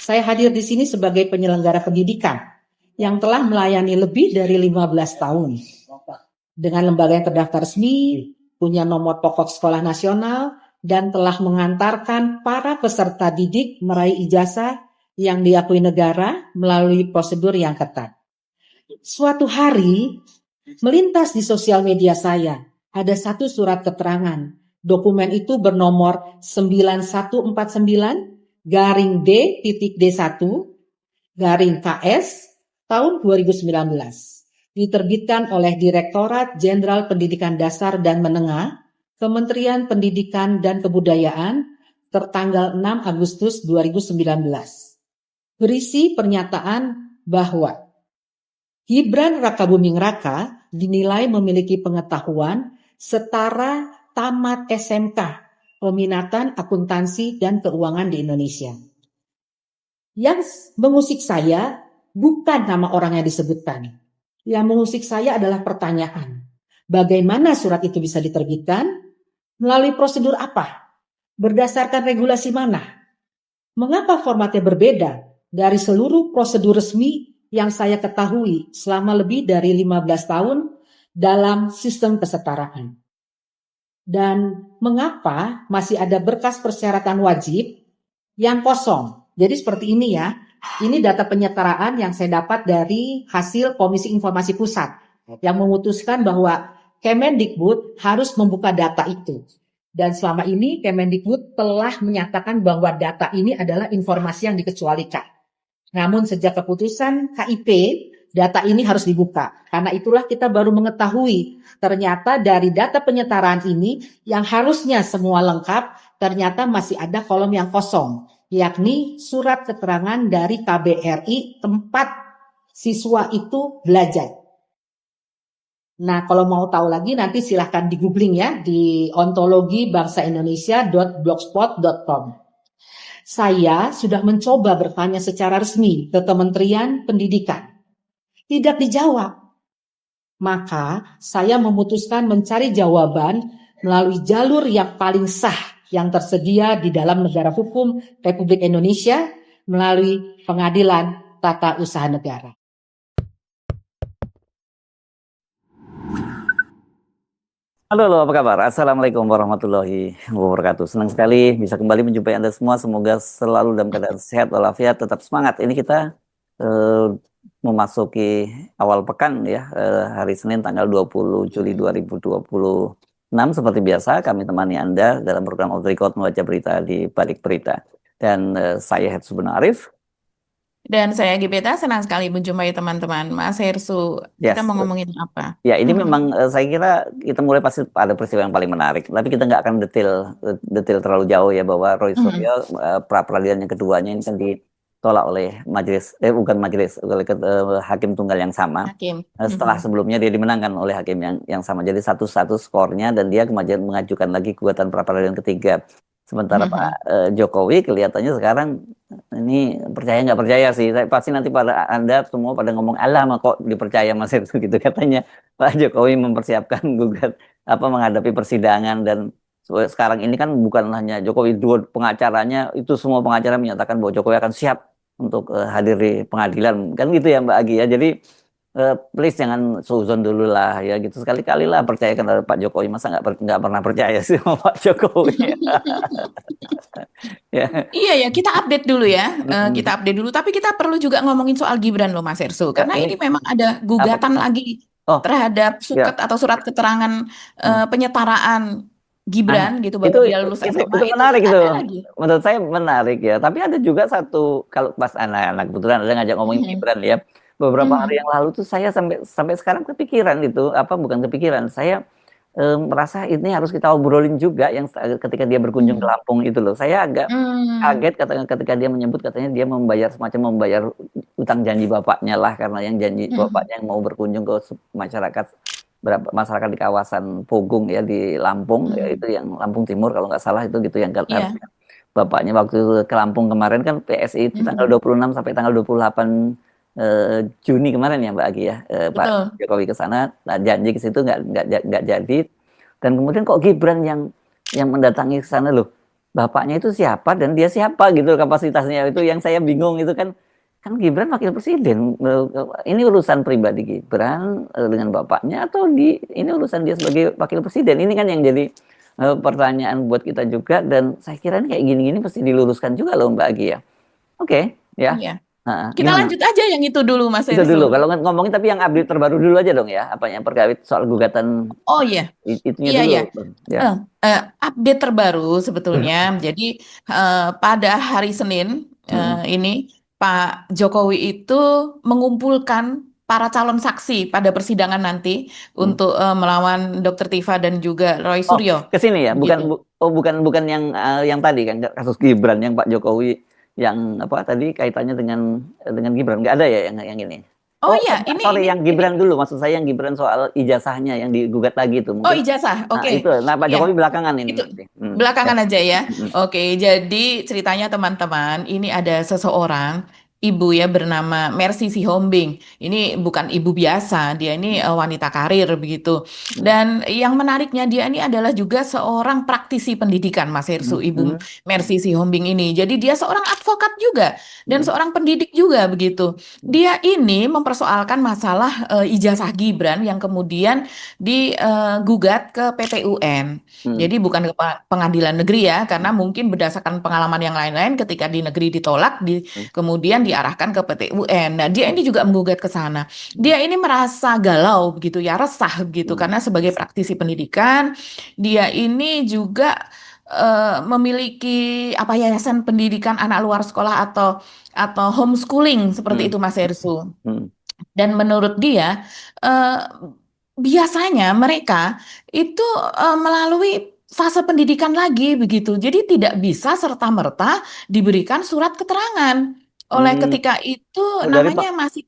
Saya hadir di sini sebagai penyelenggara pendidikan yang telah melayani lebih dari 15 tahun. Dengan lembaga yang terdaftar resmi, punya nomor pokok sekolah nasional, dan telah mengantarkan para peserta didik meraih ijazah yang diakui negara melalui prosedur yang ketat. Suatu hari, melintas di sosial media saya, ada satu surat keterangan. Dokumen itu bernomor 9149-D.D1 garing KS tahun 2019. Diterbitkan oleh Direktorat Jenderal Pendidikan Dasar dan Menengah, Kementerian Pendidikan dan Kebudayaan, tertanggal 6 Agustus 2019. Berisi pernyataan bahwa Gibran Rakabuming Raka dinilai memiliki pengetahuan setara tamat SMK, peminatan akuntansi dan keuangan di Indonesia. Yang mengusik saya bukan nama orang yang disebutkan. Yang mengusik saya adalah pertanyaan. Bagaimana surat itu bisa diterbitkan? Melalui prosedur apa? Berdasarkan regulasi mana? Mengapa formatnya berbeda dari seluruh prosedur resmi yang saya ketahui selama lebih dari 15 tahun dalam sistem kesetaraan? Dan mengapa masih ada berkas persyaratan wajib yang kosong? Jadi seperti ini ya. Ini data penyetaraan yang saya dapat dari hasil Komisi Informasi Pusat yang memutuskan bahwa Kemendikbud harus membuka data itu. Dan selama ini Kemendikbud telah menyatakan bahwa data ini adalah informasi yang dikecualikan. Namun sejak keputusan KIP, data ini harus dibuka. Karena itulah kita baru mengetahui ternyata dari data penyetaraan ini yang harusnya semua lengkap, ternyata masih ada kolom yang kosong, yakni surat keterangan dari KBRI tempat siswa itu belajar. Nah, kalau mau tahu lagi nanti silahkan di googling ya di ontologibangsaindonesia.blogspot.com. Saya sudah mencoba bertanya secara resmi ke Kementerian Pendidikan. Tidak dijawab. Maka saya memutuskan mencari jawaban melalui jalur yang paling sah yang tersedia di dalam negara hukum Republik Indonesia melalui Pengadilan Tata Usaha Negara. Halo, apa kabar? Assalamualaikum warahmatullahi wabarakatuh. Senang sekali bisa kembali menjumpai Anda semua. Semoga selalu dalam keadaan sehat walafiat, tetap semangat. Ini kita memasuki awal pekan ya, hari Senin tanggal 20 Juli 2026. Seperti biasa kami temani Anda dalam program Off the Record membaca berita di balik berita. Dan saya Hetsu Arif. Dan saya Gibeta, senang sekali menjumpai teman-teman. Mas Hersu, kita mau ngomongin apa? Ya, ini memang saya kira kita mulai pasti ada peristiwa yang paling menarik. Tapi kita nggak akan detail terlalu jauh ya, bahwa Roy Suryo pra-peradilan yang keduanya ini kan ditolak oleh oleh hakim tunggal yang sama. Setelah sebelumnya dia dimenangkan oleh hakim yang sama. Jadi satu skornya, dan dia kemudian mengajukan lagi gugatan pra-peradilan ketiga. Sementara Pak Jokowi kelihatannya sekarang ini percaya nggak percaya sih. Pasti nanti pada Anda semua pada ngomong, alah kok dipercaya Mas itu gitu. Katanya Pak Jokowi mempersiapkan menghadapi persidangan. Dan sekarang ini kan bukan hanya Jokowi, dua pengacaranya itu semua pengacara menyatakan bahwa Jokowi akan siap untuk hadir di pengadilan. Kan gitu ya Mbak Agi ya. Jadi please jangan suzon dulu lah ya gitu, sekali-kali lah percayakan Pak Jokowi. Masa nggak pernah percaya sih sama Pak Jokowi. Ya. Iya ya, kita update dulu ya. Kita update dulu, tapi kita perlu juga ngomongin soal Gibran loh Mas Hersu, karena ini memang ada gugatan lagi terhadap atau surat keterangan penyetaraan Gibran gitu, bahwa dia lulus SMA. Itu menarik itu. Menurut saya menarik ya. Tapi ada juga satu, kalau pas anak-anak kebetulan ada ngajak ngomongin Gibran ya. Beberapa hari yang lalu tuh saya sampai sekarang kepikiran itu, bukan kepikiran, saya merasa ini harus kita obrolin juga yang ketika dia berkunjung ke Lampung itu loh. Saya agak kaget ketika dia menyebut katanya dia membayar utang janji bapaknya lah, karena yang janji bapaknya yang mau berkunjung ke masyarakat di kawasan Pogung ya di Lampung, yaitu yang Lampung Timur kalau nggak salah itu gitu, yang bapaknya waktu ke Lampung kemarin kan PSI itu tanggal 26 sampai tanggal 28 Juni kemarin ya Mbak Agi ya, Pak Jokowi ke sana, janji ke situ nggak jadi, dan kemudian kok Gibran yang mendatangi ke sana loh. bapaknya itu siapa dan dia siapa gitu kapasitasnya, itu yang saya bingung itu kan Gibran wakil presiden. Ini urusan pribadi Gibran dengan bapaknya atau ini urusan dia sebagai wakil presiden? Ini kan yang jadi pertanyaan buat kita juga, dan saya kira kayak gini-gini pasti diluruskan juga loh Mbak Agi ya. Oke, ya. Iya. Nah, Kita gimana? lanjut aja yang itu dulu, Mas Itu dulu. Ersu. Kalau ngomongin tapi yang update terbaru dulu aja dong ya, apa yang terkait soal gugatan Oh iya, itunya iya dulu. ya. Ya. Update terbaru sebetulnya. Jadi pada hari Senin ini Pak Jokowi itu mengumpulkan para calon saksi pada persidangan nanti untuk melawan Dr. Tifa dan juga Roy Oh, Suryo. ke sini ya, Gitu. bukan yang tadi kan kasus Gibran yang Pak Jokowi yang apa tadi kaitannya dengan Gibran, nggak ada ya yang ini. Oh Oh, iya, sorry, yang Gibran dulu, maksud saya yang Gibran soal ijazahnya yang digugat lagi itu Oh mungkin. ijazah, Nah, oke. itu. Nah, Pak Iya, Jokowi belakangan ini itu nanti. Ya. belakangan aja ya. Mm, Oke, jadi ceritanya teman-teman, ini ada seseorang ibu ya bernama Mercy Sihombing. Ini bukan ibu biasa, dia ini wanita karir begitu. Dan yang menariknya dia ini adalah juga seorang praktisi pendidikan, Mas Hersu, Ibu Mercy Sihombing ini. Jadi dia seorang advokat juga dan seorang pendidik juga begitu. Dia ini mempersoalkan masalah ijazah Gibran yang kemudian digugat ke PT UN. Jadi bukan ke pengadilan negeri ya, karena mungkin berdasarkan pengalaman yang lain-lain ketika di negeri ditolak, kemudian diarahkan ke PT UN. Nah, dia ini juga menggugat ke sana. Dia ini merasa galau begitu ya, resah begitu karena sebagai praktisi pendidikan, dia ini juga memiliki apa yayasan pendidikan anak luar sekolah atau homeschooling seperti itu Mas Ersu. Dan menurut dia biasanya mereka itu melalui fase pendidikan lagi begitu. Jadi tidak bisa serta-merta diberikan surat keterangan. Oleh ketika itu namanya masih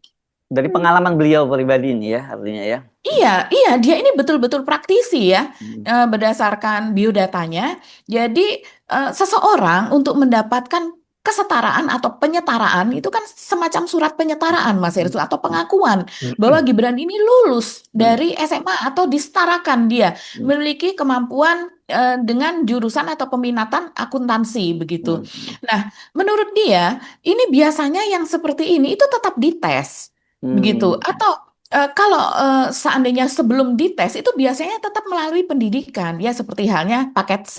dari pengalaman beliau pribadi ini ya, artinya ya. Iya, dia ini betul-betul praktisi ya, berdasarkan biodatanya. Jadi seseorang untuk mendapatkan kesetaraan atau penyetaraan itu kan semacam surat penyetaraan, Mas Hersu, atau pengakuan bahwa Gibran ini lulus dari SMA atau disetarakan dia memiliki kemampuan dengan jurusan atau peminatan akuntansi begitu. Nah, menurut dia ini biasanya yang seperti ini itu tetap dites begitu, atau kalau seandainya sebelum dites itu biasanya tetap melalui pendidikan ya, seperti halnya paket C.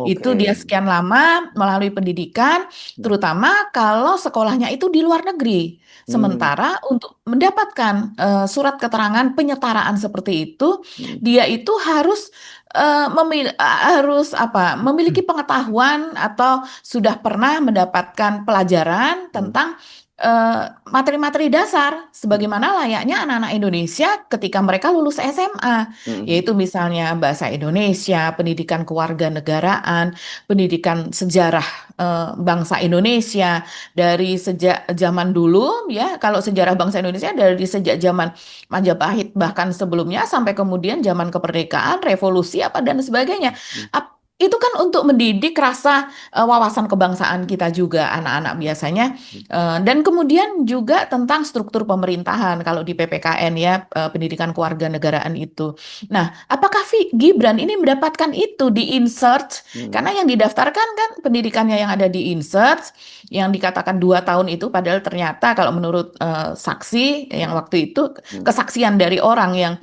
Itu dia sekian lama melalui pendidikan, terutama kalau sekolahnya itu di luar negeri. Sementara untuk mendapatkan surat keterangan penyetaraan seperti itu, dia itu harus memiliki pengetahuan atau sudah pernah mendapatkan pelajaran tentang materi-materi dasar sebagaimana layaknya anak-anak Indonesia ketika mereka lulus SMA, yaitu misalnya bahasa Indonesia, pendidikan kewarganegaraan, pendidikan sejarah bangsa Indonesia dari sejak zaman dulu ya. Kalau sejarah bangsa Indonesia dari sejak zaman Majapahit bahkan sebelumnya sampai kemudian zaman kemerdekaan, revolusi apa dan sebagainya. Itu kan untuk mendidik rasa wawasan kebangsaan kita juga anak-anak biasanya, dan kemudian juga tentang struktur pemerintahan kalau di PPKN ya, pendidikan kewarganegaraan itu. Nah, apakah Gibran ini mendapatkan itu di insert? Karena yang didaftarkan kan pendidikannya yang ada di insert, yang dikatakan 2 tahun itu, padahal ternyata kalau menurut saksi yang waktu itu, kesaksian dari orang yang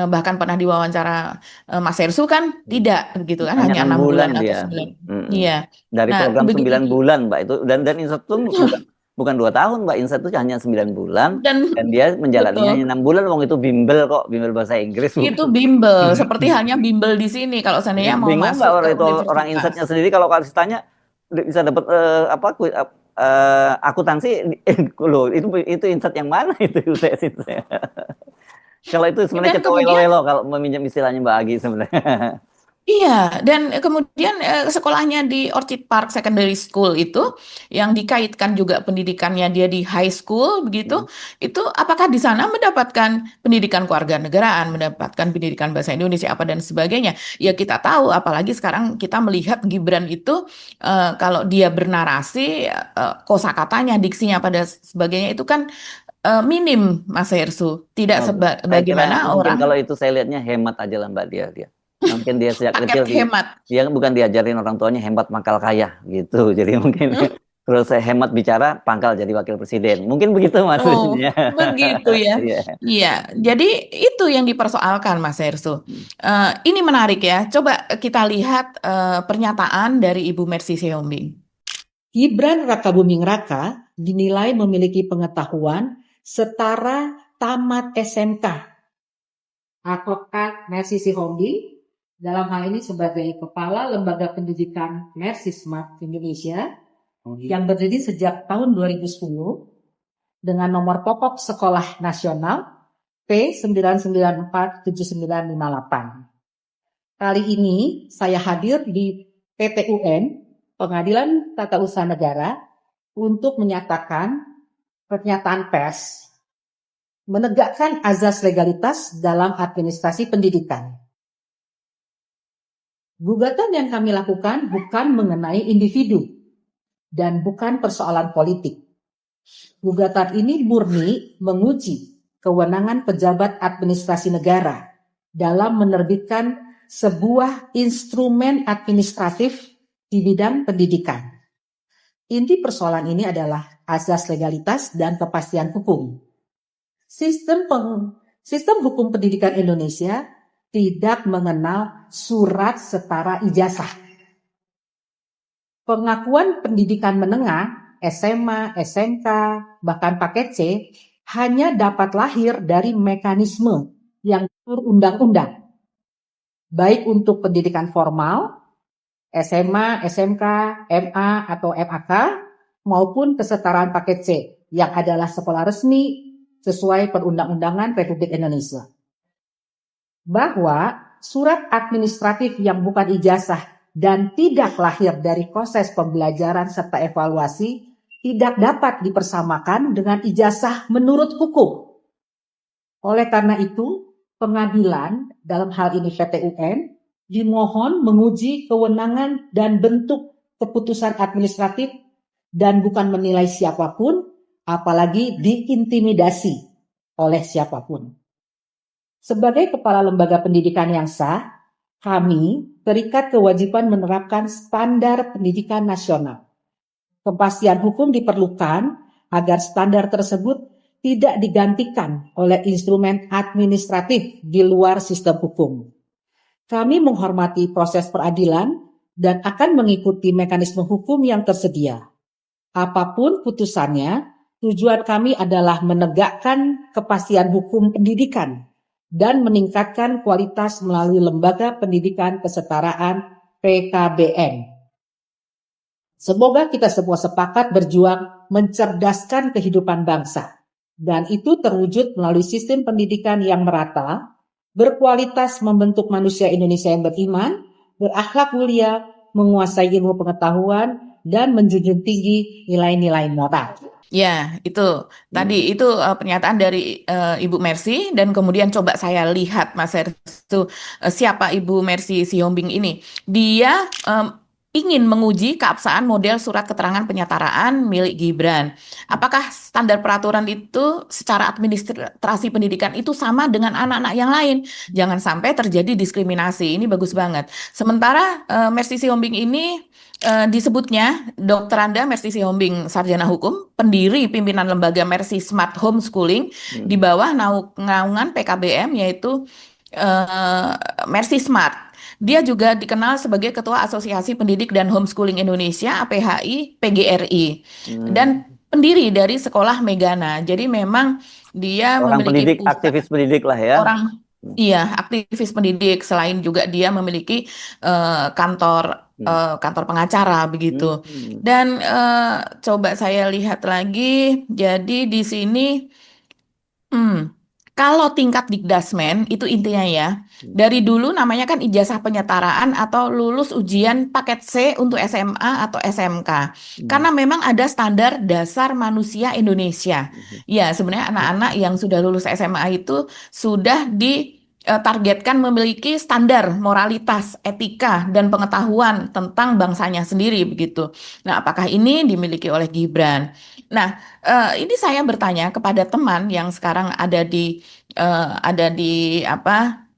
bahkan pernah diwawancara Mas Hersu kan tidak begitu kan, hanya 6 bulan atau dia. 9. Iya. Dari Nah, program 9 begitu. bulan Mbak itu, dan insert itu bukan 2 tahun Mbak, insert itu hanya 9 bulan dan dia menjalaninya hanya 6 bulan. Wong itu bimbel kok, bimbel bahasa Inggris. Itu bimbel, seperti halnya bimbel di sini kalau seandainya mau Bingung masuk nggak ke orang itu orang universitas. insertnya sendiri kalau ditanya bisa dapat akuntansi loh, itu insert yang mana itu tesis. Kalau itu sebenarnya kita welo-welo kalau meminjam istilahnya Mbak Agi sebenarnya. Iya, dan kemudian sekolahnya di Orchid Park Secondary School itu yang dikaitkan juga pendidikannya dia di high school begitu, itu apakah di sana mendapatkan pendidikan kewarganegaraan, mendapatkan pendidikan bahasa Indonesia apa dan sebagainya. Ya kita tahu, apalagi sekarang kita melihat Gibran itu kalau dia bernarasi, kosakatanya, diksinya pada sebagainya itu kan minim, Mas Hersu. Tidak sebagaimana mungkin orang. kalau itu saya lihatnya hemat aja lah Mbak dia. Mungkin dia sejak Paket kecil hemat. dia bukan diajarin orang tuanya hemat mangkal kaya gitu. Jadi mungkin terus saya hemat bicara, pangkal jadi wakil presiden. Mungkin begitu Oh, maksudnya. begitu ya. Iya. Iya, jadi itu yang dipersoalkan Mas Hersu. Ini menarik ya. Coba kita lihat pernyataan dari Ibu Mercy Sihombing. Gibran Rakabuming Raka dinilai memiliki pengetahuan setara tamat SMK. Advokat Mercy Sihombing dalam hal ini sebagai Kepala Lembaga Pendidikan Mercy Smart Indonesia yang berdiri sejak tahun 2010 dengan nomor pokok sekolah nasional P9947958. Kali ini saya hadir di PT UN, Pengadilan Tata Usaha Negara, untuk menyatakan pernyataan pers menegakkan azas legalitas dalam administrasi pendidikan. Gugatan yang kami lakukan bukan mengenai individu dan bukan persoalan politik. Gugatan ini murni menguji kewenangan pejabat administrasi negara dalam menerbitkan sebuah instrumen administratif di bidang pendidikan. Inti persoalan ini adalah azas legalitas dan kepastian hukum. Sistem hukum pendidikan Indonesia tidak mengenal surat setara ijazah. Pengakuan pendidikan menengah, SMA, SMK, bahkan paket C, hanya dapat lahir dari mekanisme yang berundang-undang. Baik untuk pendidikan formal, SMA, SMK, MA, atau MAK, maupun kesetaraan paket C, yang adalah sekolah resmi sesuai perundang-undangan Republik Indonesia. Bahwa surat administratif yang bukan ijazah dan tidak lahir dari proses pembelajaran serta evaluasi tidak dapat dipersamakan dengan ijazah menurut hukum. Oleh karena itu, pengadilan dalam hal ini PT UN dimohon menguji kewenangan dan bentuk keputusan administratif dan bukan menilai siapapun, apalagi diintimidasi oleh siapapun. Sebagai kepala lembaga pendidikan yang sah, kami terikat kewajiban menerapkan standar pendidikan nasional. Kepastian hukum diperlukan agar standar tersebut tidak digantikan oleh instrumen administratif di luar sistem hukum. Kami menghormati proses peradilan dan akan mengikuti mekanisme hukum yang tersedia. Apapun putusannya, tujuan kami adalah menegakkan kepastian hukum pendidikan dan meningkatkan kualitas melalui Lembaga Pendidikan Kesetaraan PKBN. Semoga kita semua sepakat berjuang mencerdaskan kehidupan bangsa, dan itu terwujud melalui sistem pendidikan yang merata, berkualitas membentuk manusia Indonesia yang beriman, berakhlak mulia, menguasai ilmu pengetahuan, dan menjunjung tinggi nilai-nilai moral. Ya, itu tadi itu pernyataan dari Ibu Mercy, dan kemudian coba saya lihat Mas Hersu, siapa Ibu Mercy Sihombing ini. Dia ingin menguji keabsahan model surat keterangan penyetaraan milik Gibran. Apakah standar peraturan itu secara administrasi pendidikan itu sama dengan anak-anak yang lain? Jangan sampai terjadi diskriminasi. Ini bagus banget. Sementara Mercy Sihombing ini disebutnya Dr. Anda Mercy Sihombing, sarjana hukum, pendiri pimpinan lembaga Mercy Smart Homeschooling di bawah naungan PKBM, yaitu Mercy Smart. Dia juga dikenal sebagai Ketua Asosiasi Pendidik dan Homeschooling Indonesia (APHI) PGRI dan pendiri dari Sekolah Megana. Jadi memang dia orang memiliki pendidik, aktivis pendidik lah ya. Iya, aktivis pendidik. Selain juga dia memiliki kantor pengacara begitu. Dan coba saya lihat lagi. Jadi di sini, kalau tingkat Dikdasmen itu intinya ya, dari dulu namanya kan ijazah penyetaraan atau lulus ujian paket C untuk SMA atau SMK. Karena memang ada standar dasar manusia Indonesia. Ya, sebenarnya anak-anak yang sudah lulus SMA itu sudah ditargetkan memiliki standar moralitas, etika, dan pengetahuan tentang bangsanya sendiri begitu. Nah, apakah ini dimiliki oleh Gibran? Nah, ini saya bertanya kepada teman yang sekarang ada di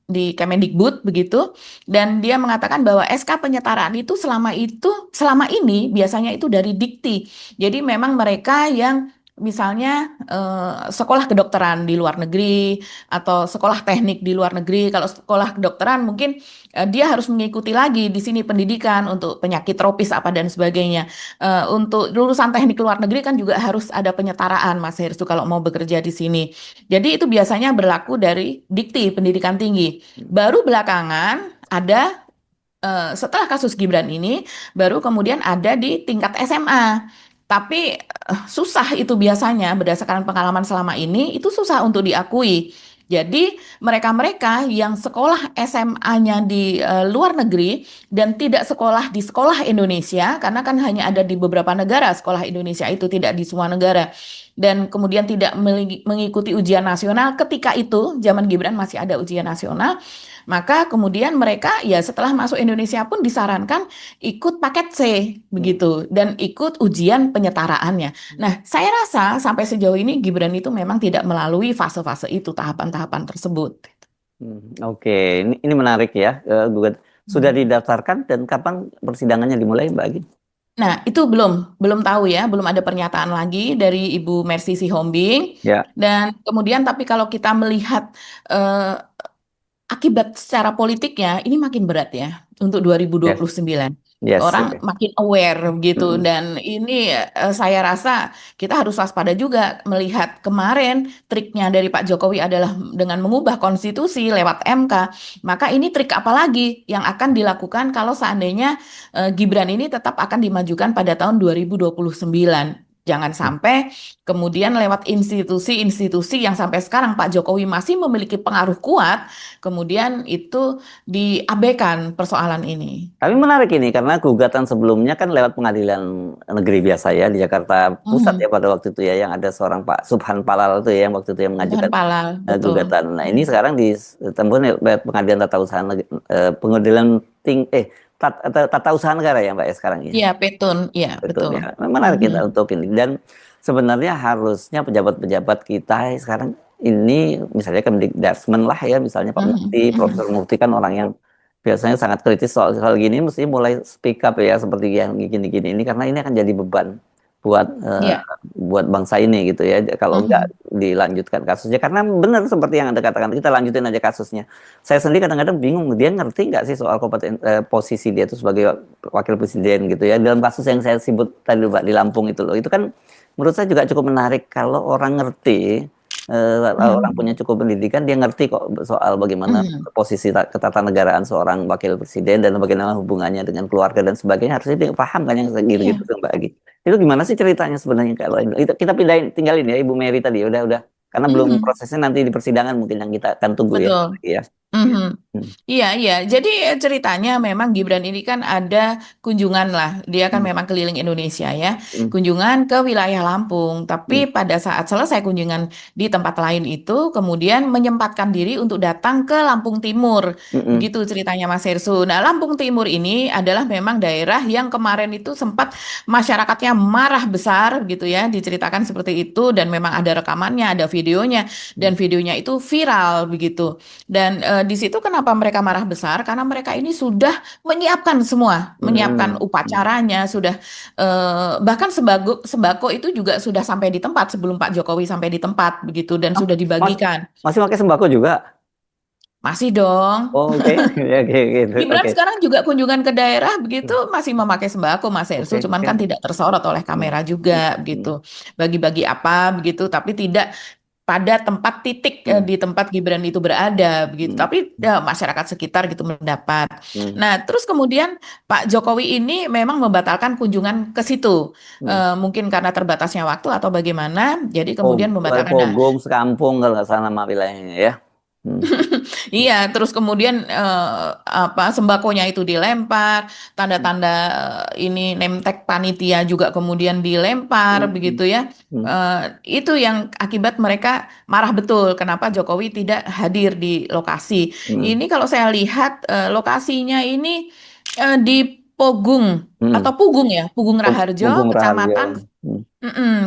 di Kemendikbud begitu, dan dia mengatakan bahwa SK penyetaraan itu selama ini biasanya itu dari Dikti. Jadi memang mereka yang misalnya sekolah kedokteran di luar negeri atau sekolah teknik di luar negeri. Kalau sekolah kedokteran mungkin dia harus mengikuti lagi di sini pendidikan untuk penyakit tropis apa dan sebagainya. Untuk lulusan teknik luar negeri kan juga harus ada penyetaraan, Mas Herstu, kalau mau bekerja di sini. Jadi itu biasanya berlaku dari Dikti pendidikan tinggi. Baru belakangan ada setelah kasus Gibran ini, baru kemudian ada di tingkat SMA. Tapi susah itu biasanya berdasarkan pengalaman selama ini, itu susah untuk diakui. Jadi mereka-mereka yang sekolah SMA-nya di luar negeri dan tidak sekolah di sekolah Indonesia, karena kan hanya ada di beberapa negara sekolah Indonesia itu, tidak di semua negara. Dan kemudian tidak mengikuti ujian nasional, ketika itu zaman Gibran masih ada ujian nasional, maka kemudian mereka ya setelah masuk Indonesia pun disarankan ikut paket C begitu dan ikut ujian penyetaraannya. Nah, saya rasa sampai sejauh ini Gibran itu memang tidak melalui fase-fase itu, tahapan-tahapan tersebut. Oke, ini menarik ya. Sudah didaftarkan dan kapan persidangannya dimulai, Mbak Agi? Nah, itu belum tahu ya, belum ada pernyataan lagi dari Ibu Mercy Sihombing. Ya. Dan kemudian tapi kalau kita melihat akibat secara politiknya ini makin berat ya untuk 2029. Yes, Orang makin aware gitu, dan ini saya rasa kita harus waspada juga melihat kemarin triknya dari Pak Jokowi adalah dengan mengubah konstitusi lewat MK. Maka ini trik apa lagi yang akan dilakukan kalau seandainya Gibran ini tetap akan dimajukan pada tahun 2029. Jangan sampai kemudian lewat institusi-institusi yang sampai sekarang Pak Jokowi masih memiliki pengaruh kuat, kemudian itu diabaikan persoalan ini. Tapi menarik ini karena gugatan sebelumnya kan lewat pengadilan negeri biasa ya di Jakarta Pusat ya pada waktu itu ya, yang ada seorang Pak Subhan Palal itu ya yang waktu itu yang mengajukan gugatan. Nah ini sekarang ditembus lewat pengadilan tata usaha tata usaha negara ya Mbak ya sekarang ini. Iya, Petun, iya betul. Ya. Menarik kita untuk ini, dan sebenarnya harusnya pejabat-pejabat kita sekarang ini misalnya Kemdikbud lah ya, misalnya Pak Mufti, Profesor Mufti kan orang yang biasanya sangat kritis soal gini, mesti mulai speak up ya seperti yang gini-gini ini, karena ini akan jadi beban buat bangsa ini gitu ya kalau enggak dilanjutkan kasusnya, karena benar seperti yang Anda katakan, kita lanjutin aja kasusnya. Saya sendiri kadang-kadang bingung, dia ngerti nggak sih soal posisi dia itu sebagai wakil presiden gitu ya, dalam kasus yang saya sebut tadi Pak di Lampung itu loh, itu kan menurut saya juga cukup menarik kalau orang ngerti, orang punya cukup pendidikan, dia ngerti kok soal bagaimana posisi ketatanegaraan seorang wakil presiden dan bagaimana hubungannya dengan keluarga dan sebagainya, harusnya dia paham kan yang gitu Mbak Agi. Itu gimana sih ceritanya sebenarnya kalau itu kita tinggalin ya Ibu Mary tadi, udah karena belum prosesnya, nanti di persidangan mungkin yang kita akan tunggu. Betul. Ya. Iya. Jadi ceritanya memang Gibran ini kan ada kunjungan lah. Dia kan memang keliling Indonesia ya. Kunjungan ke wilayah Lampung. Tapi pada saat selesai kunjungan di tempat lain itu, kemudian menyempatkan diri untuk datang ke Lampung Timur. Begitu ceritanya Mas Hersu. Nah, Lampung Timur ini adalah memang daerah yang kemarin itu sempat masyarakatnya marah besar gitu ya. Diceritakan seperti itu, dan memang ada rekamannya, ada videonya. Dan videonya itu viral begitu. Dan di situ kenapa mereka marah besar? Karena mereka ini sudah menyiapkan semua, menyiapkan upacaranya, sudah bahkan sembako itu juga sudah sampai di tempat sebelum Pak Jokowi sampai di tempat begitu, dan sudah dibagikan. Masih pakai sembako juga? Masih dong. Oke. Gitu. Gibran sekarang juga kunjungan ke daerah begitu masih memakai sembako, Mas Hersu, cuman kan tidak tersorot oleh kamera juga begitu. Bagi-bagi apa begitu, tapi tidak pada tempat titik di tempat Gibran itu berada begitu, tapi masyarakat sekitar gitu mendapat. Nah, terus kemudian Pak Jokowi ini memang membatalkan kunjungan ke situ, mungkin karena terbatasnya waktu atau bagaimana, jadi kemudian membatalkan. Pogong sekampung kalau nggak salah nama wilayahnya ya. Iya, terus kemudian sembakonya itu dilempar, tanda-tanda ini name tag panitia juga kemudian dilempar begitu ya. Itu yang akibat mereka marah betul kenapa Jokowi tidak hadir di lokasi. Ini kalau saya lihat lokasinya ini di Pogung atau Pugung ya, Pugung Raharjo,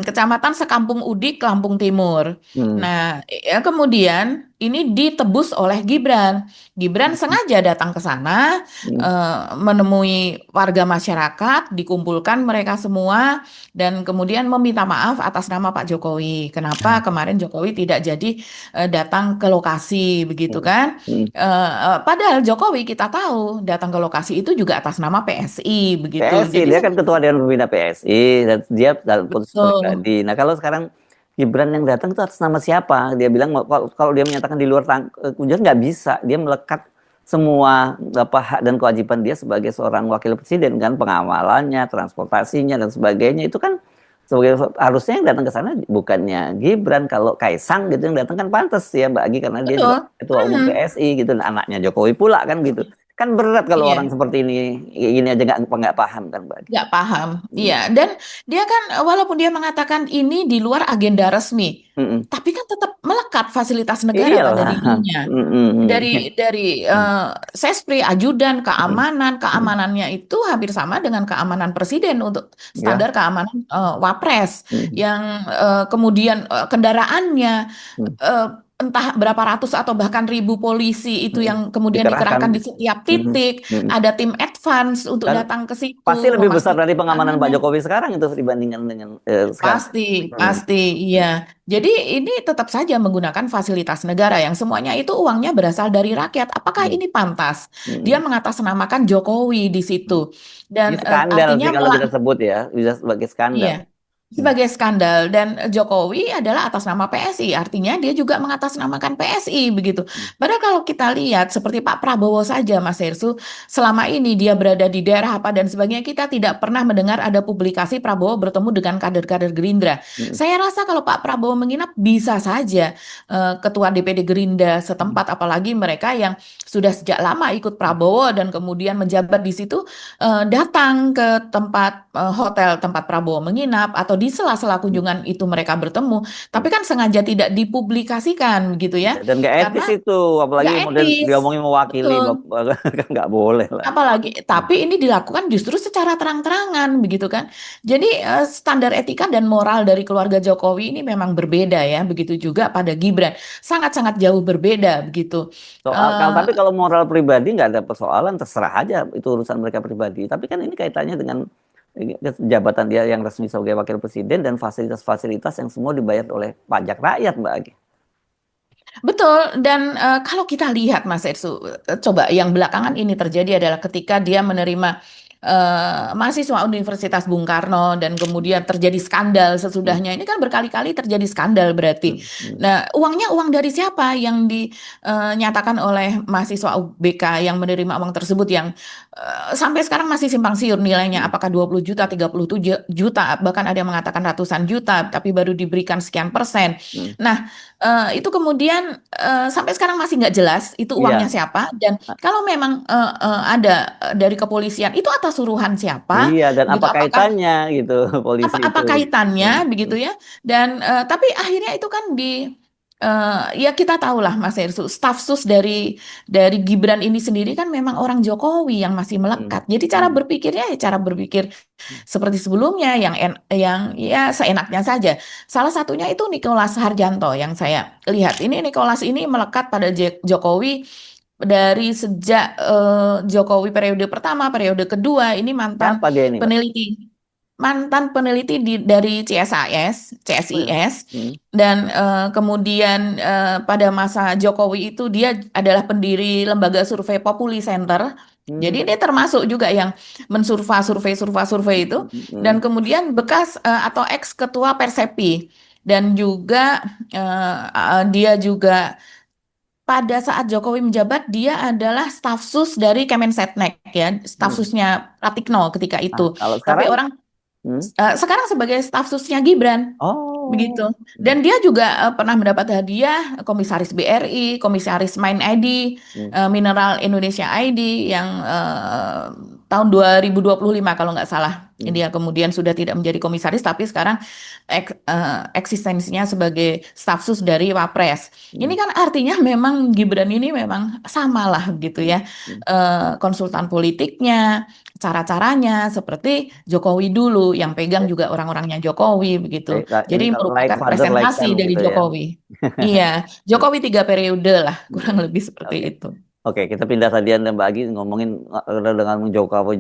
Kecamatan Sekampung Udik, Lampung Timur. Nah, ya kemudian ini ditebus oleh Gibran. Gibran sengaja datang ke sana, menemui warga masyarakat, dikumpulkan mereka semua, dan kemudian meminta maaf atas nama Pak Jokowi. Kenapa kemarin Jokowi tidak jadi datang ke lokasi, begitu kan? Padahal Jokowi kita tahu datang ke lokasi itu juga atas nama PSI, begitu. PSI, Jadi dia kan ketua Dewan Pembina PSI, dan dia dalam posisi betul. pribadi. Nah, kalau sekarang Gibran yang datang itu atas nama siapa? Dia bilang kalau dia menyatakan di luar kunjungan nggak bisa. Dia melekat semua hak dan kewajiban dia sebagai seorang wakil presiden kan, pengawalannya, transportasinya dan sebagainya itu kan harusnya yang datang ke sana bukannya Gibran. Kalau Kaisang gitu yang datang kan pantas ya Mbak Agi, karena dia juga ketua umum PSI gitu, anaknya Jokowi pula kan gitu. Kan berat kalau Iya. orang seperti ini aja nggak paham kan Mbak Agi. Nggak paham, iya. Dan dia kan walaupun dia mengatakan ini di luar agenda resmi, tapi kan tetap melekat fasilitas negara pada dirinya. Dari Sespri, ajudan, keamanannya itu hampir sama dengan keamanan presiden untuk standar keamanan Wapres, yang kemudian kendaraannya entah berapa ratus atau bahkan ribu polisi itu yang kemudian dikerahkan di setiap titik, ada tim advance untuk datang ke situ. Pasti lebih besar dari pengamanan Pak Jokowi sekarang itu dibandingkan dengan sekarang. Pasti, iya. Jadi ini tetap saja menggunakan fasilitas negara yang semuanya itu uangnya berasal dari rakyat. Apakah ini pantas? Dia mengatasnamakan Jokowi di situ, dan skandal artinya sih kalau kita sebut ya, bisa sebagai skandal. Iya. Sebagai skandal, dan Jokowi adalah atas nama PSI, artinya dia juga mengatasnamakan PSI begitu. Padahal kalau kita lihat seperti Pak Prabowo saja, Mas Hersu, selama ini dia berada di daerah apa dan sebagainya, kita tidak pernah mendengar ada publikasi Prabowo bertemu dengan kader-kader Gerindra. Saya rasa kalau Pak Prabowo menginap bisa saja ketua DPD Gerindra setempat, apalagi mereka yang sudah sejak lama ikut Prabowo dan kemudian menjabat di situ, datang ke tempat hotel tempat Prabowo menginap, atau di sela-sela kunjungan itu mereka bertemu, tapi kan sengaja tidak dipublikasikan gitu ya. Dan nggak etis itu, apalagi model diomongin mewakili, kan nggak boleh lah. Apalagi, tapi ini dilakukan justru secara terang-terangan begitu kan. Jadi standar etika dan moral dari keluarga Jokowi ini memang berbeda ya, begitu juga pada Gibran, sangat-sangat jauh berbeda begitu. Tapi kalau moral pribadi nggak ada persoalan, terserah aja, itu urusan mereka pribadi. Tapi kan ini kaitannya dengan jabatan dia yang resmi sebagai wakil presiden dan fasilitas-fasilitas yang semua dibayar oleh pajak rakyat, Mbak Agi. Betul, dan kalau kita lihat Mas Ersu, coba yang belakangan ini terjadi adalah ketika dia menerima mahasiswa Universitas Bung Karno, dan kemudian terjadi skandal sesudahnya. Ini kan berkali-kali terjadi skandal berarti. Nah, uangnya uang dari siapa yang dinyatakan oleh mahasiswa UBK yang menerima uang tersebut, yang sampai sekarang masih simpang siur nilainya, apakah 20 juta, 37 juta, bahkan ada yang mengatakan ratusan juta, tapi baru diberikan sekian persen. Nah, itu kemudian sampai sekarang masih nggak jelas itu uangnya siapa, dan kalau memang ada dari kepolisian, itu atas suruhan siapa? Iya, dan gitu, apa kaitannya gitu polisi apa kaitannya begitu ya? Dan tapi akhirnya itu kan ya kita tahulah Mas Hersu, staf sus dari Gibran ini sendiri kan memang orang Jokowi yang masih melekat. Jadi cara berpikirnya ya cara berpikir seperti sebelumnya, yang ya seenaknya saja. Salah satunya itu Nicholas Harjanto yang saya lihat. Ini Nicholas ini melekat pada Jokowi dari sejak Jokowi periode pertama, periode kedua. Ini mantan peneliti dari CSIS, dan kemudian pada masa Jokowi itu dia adalah pendiri lembaga survei Populi Center. Jadi ini termasuk juga yang survei itu, dan kemudian bekas atau ex ketua Persepi, dan juga dia juga pada saat Jokowi menjabat, dia adalah staf sus dari Kemensetnek ya, staf susnya Pratikno ketika itu. Tapi sekarang sebagai staf susnya Gibran, begitu. Dan dia juga pernah mendapat hadiah komisaris BRI, komisaris Main ID, Mineral Indonesia ID, yang tahun 2025 kalau nggak salah. Dia kemudian sudah tidak menjadi komisaris, tapi sekarang eksistensinya sebagai staf sus dari Wapres. Ini kan artinya memang Gibran ini memang samalah gitu ya, konsultan politiknya, cara-caranya seperti Jokowi dulu yang pegang juga orang-orangnya Jokowi begitu. Jadi merupakan presentasi dari Jokowi. Iya, Jokowi 3 periode lah, kurang lebih seperti itu. Oke, kita pindah tadi Anda Mbak Agi ngomongin dengan Jokowi.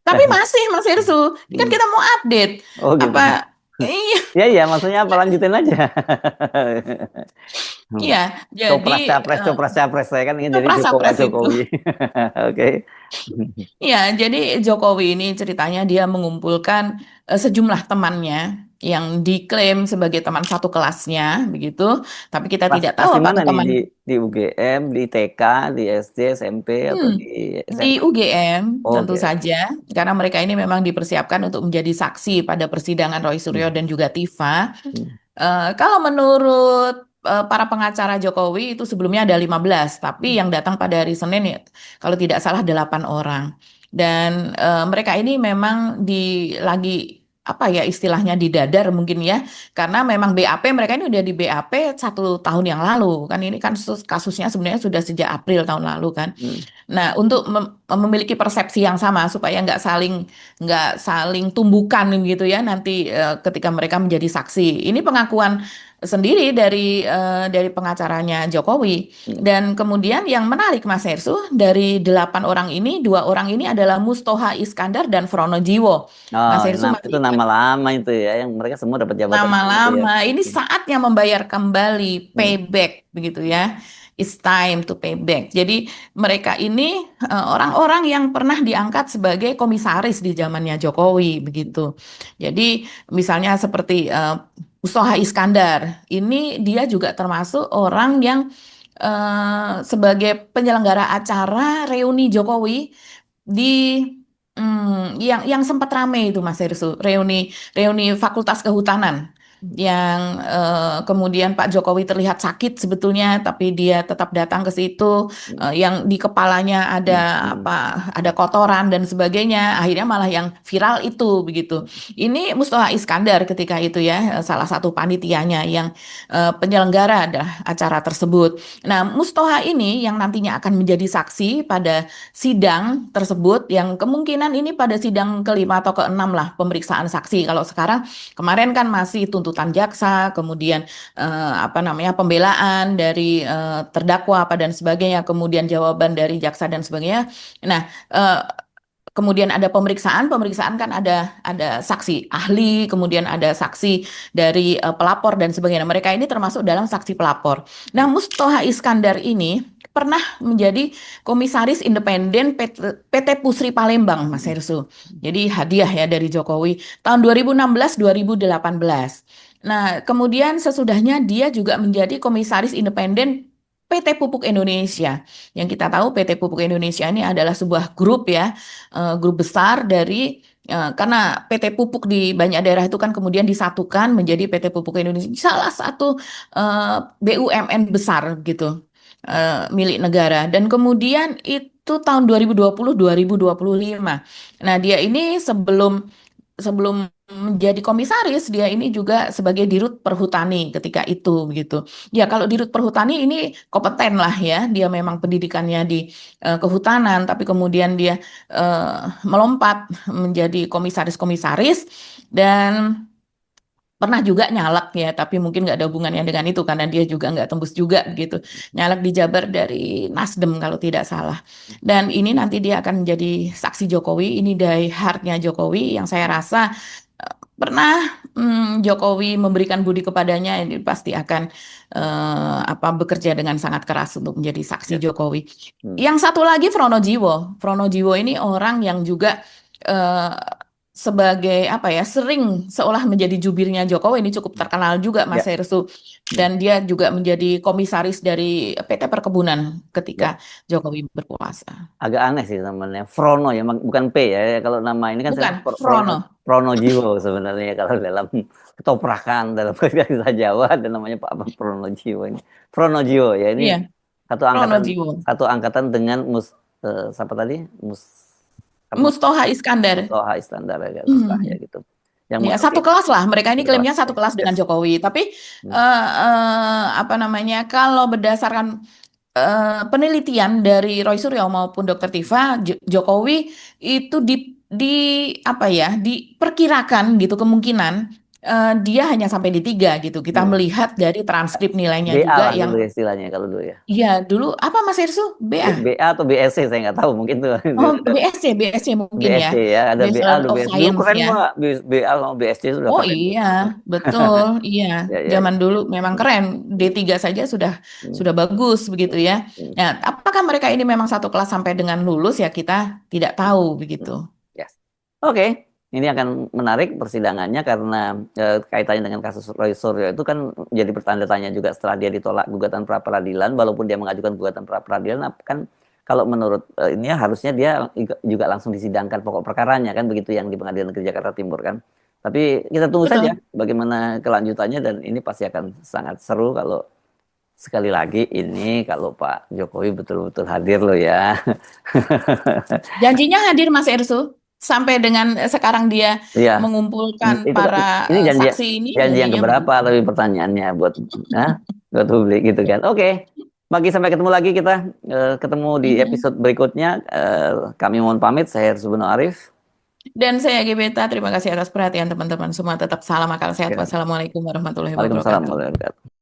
Tapi masih Mas Irsu, ini kan kita mau update. Oh gitu. Apa? Iya. Iya, maksudnya apa, lanjutin aja. Iya, jadi Copras capres saya kan ingin jadi Jokowi. Oke. Iya, jadi Jokowi ini ceritanya dia mengumpulkan sejumlah temannya yang diklaim sebagai teman satu kelasnya, begitu. Tapi kita tidak tahu apakah teman di UGM, di TK, di SD, SMP, atau di SMA? Di UGM tentu saja, karena mereka ini memang dipersiapkan untuk menjadi saksi pada persidangan Roy Suryo dan juga Tifa. Kalau menurut para pengacara Jokowi itu sebelumnya ada 15, tapi yang datang pada hari Senin ya, kalau tidak salah 8 orang. Dan mereka ini memang lagi apa ya istilahnya didadar mungkin ya, karena memang BAP mereka ini udah di BAP 1 tahun yang lalu kan, ini kan kasusnya sebenarnya sudah sejak April tahun lalu kan. Nah, untuk memiliki persepsi yang sama supaya nggak saling tumbukan gitu ya nanti ketika mereka menjadi saksi. Ini pengakuan sendiri dari pengacaranya Jokowi. Dan kemudian yang menarik Mas Hersu, dari 8 orang ini, 2 orang ini adalah Mustoha Iskandar dan Fronojiwo. Mas Hersu itu nama lama itu ya, yang mereka semua dapat jabatan. Nama lama, ini saatnya membayar kembali, payback begitu ya. It's time to pay back. Jadi mereka ini orang-orang yang pernah diangkat sebagai komisaris di zamannya Jokowi begitu. Jadi misalnya seperti Mustoha Iskandar, ini dia juga termasuk orang yang sebagai penyelenggara acara reuni Jokowi di yang sempat ramai itu Mas Hersu, reuni Fakultas Kehutanan. Yang kemudian Pak Jokowi terlihat sakit sebetulnya, tapi dia tetap datang ke situ. Yang di kepalanya ada kotoran dan sebagainya. Akhirnya malah yang viral itu begitu. Ini Mustoha Iskandar ketika itu ya, salah satu panitianya yang penyelenggara adalah acara tersebut. Nah, Mustoha ini yang nantinya akan menjadi saksi pada sidang tersebut, yang kemungkinan ini pada sidang ke-5 atau ke-6 lah pemeriksaan saksi. Kalau sekarang, kemarin kan masih tuntutan jaksa, kemudian pembelaan dari terdakwa dan sebagainya, kemudian jawaban dari jaksa dan sebagainya. Nah, kemudian ada pemeriksaan kan ada saksi ahli, kemudian ada saksi dari pelapor dan sebagainya. Mereka ini termasuk dalam saksi pelapor. Nah, Mustoha Iskandar ini pernah menjadi komisaris independen PT Pusri Palembang, Mas Hersu. Jadi hadiah ya dari Jokowi tahun 2016-2018. Nah, kemudian sesudahnya dia juga menjadi komisaris independen PT Pupuk Indonesia. Yang kita tahu PT Pupuk Indonesia ini adalah sebuah grup ya, grup besar dari karena PT Pupuk di banyak daerah itu kan kemudian disatukan menjadi PT Pupuk Indonesia, salah satu BUMN besar gitu, milik negara. Dan kemudian itu tahun 2020-2025. Nah, dia ini sebelum menjadi komisaris, dia ini juga sebagai Dirut Perhutani ketika itu begitu. Ya, kalau Dirut Perhutani ini kompeten lah ya, dia memang pendidikannya di kehutanan, tapi kemudian dia melompat menjadi komisaris dan pernah juga nyalek ya, tapi mungkin nggak ada hubungannya dengan itu karena dia juga nggak tembus juga gitu. Nyalek di Jabar dari Nasdem kalau tidak salah. Dan ini nanti dia akan menjadi saksi Jokowi, ini die hardnya Jokowi yang saya rasa pernah Jokowi memberikan budi kepadanya, ini pasti akan bekerja dengan sangat keras untuk menjadi saksi Jokowi. Yang satu lagi Fronojiwo. Fronojiwo ini orang yang juga sebagai sering seolah menjadi jubirnya Jokowi, ini cukup terkenal juga Mas Hersu, dan dia juga menjadi komisaris dari PT Perkebunan ketika Jokowi berkuasa. Agak aneh sih namanya Frono ya, bukan P ya, kalau nama ini kan Frono. Fronojiwo sebenarnya kalau dalam ketoprakan dalam bahasa Jawa ada namanya Pak Fronojiwo ini. Fronojiwo ya ini. Pronojiwo. satu angkatan dengan siapa tadi? Mustoha Iskandar. Mustoha Iskandar ya, susah ya gitu. Yang Ya, satu kelas lah. Mereka ini klaimnya satu kelas dengan Jokowi. Tapi apa namanya? Kalau berdasarkan penelitian dari Roy Suryo maupun Dr. Tifa, Jokowi itu apa ya? Diperkirakan gitu kemungkinan dia hanya sampai di 3 gitu. Kita melihat dari transkrip nilainya BA juga lah yang dulu istilahnya kalau dulu ya. Iya, dulu apa Mas Ersu? BA? BA atau BSC saya nggak tahu mungkin tuh. Oh, BSC mungkin ya. BSC ya, ada BA, Bachelor ada of BSC. Dulu Science keren ya. Mbak, BA sama BSC sudah Oh keren. iya, betul. Iya, Ya, ya, zaman dulu memang keren. D3 saja sudah bagus begitu ya. Nah, apakah mereka ini memang satu kelas sampai dengan lulus ya kita tidak tahu begitu. Yes. Oke. Ini akan menarik persidangannya karena kaitannya dengan kasus Roy Suryo itu kan jadi bertanda tanya juga setelah dia ditolak gugatan pra peradilan, walaupun dia mengajukan gugatan pra peradilan kan kalau menurut ini harusnya dia juga langsung disidangkan pokok perkaranya kan begitu yang di Pengadilan Negeri Jakarta Timur kan. Tapi kita tunggu saja bagaimana kelanjutannya dan ini pasti akan sangat seru kalau sekali lagi ini kalau Pak Jokowi betul-betul hadir loh ya. Janjinya hadir Mas Ersu. Sampai dengan sekarang dia mengumpulkan para saksi ini. Janji yang keberapa tapi pertanyaannya buat publik gitu kan. Oke. Pagi sampai ketemu lagi kita ketemu di episode berikutnya. Kami mohon pamit. Saya Hersubeno Arif. Dan saya Gebeta. Terima kasih atas perhatian teman-teman semua. Tetap salam akal sehat. Wassalamualaikum warahmatullahi wabarakatuh. Waalaikumsalam warahmatullahi wabarakatuh.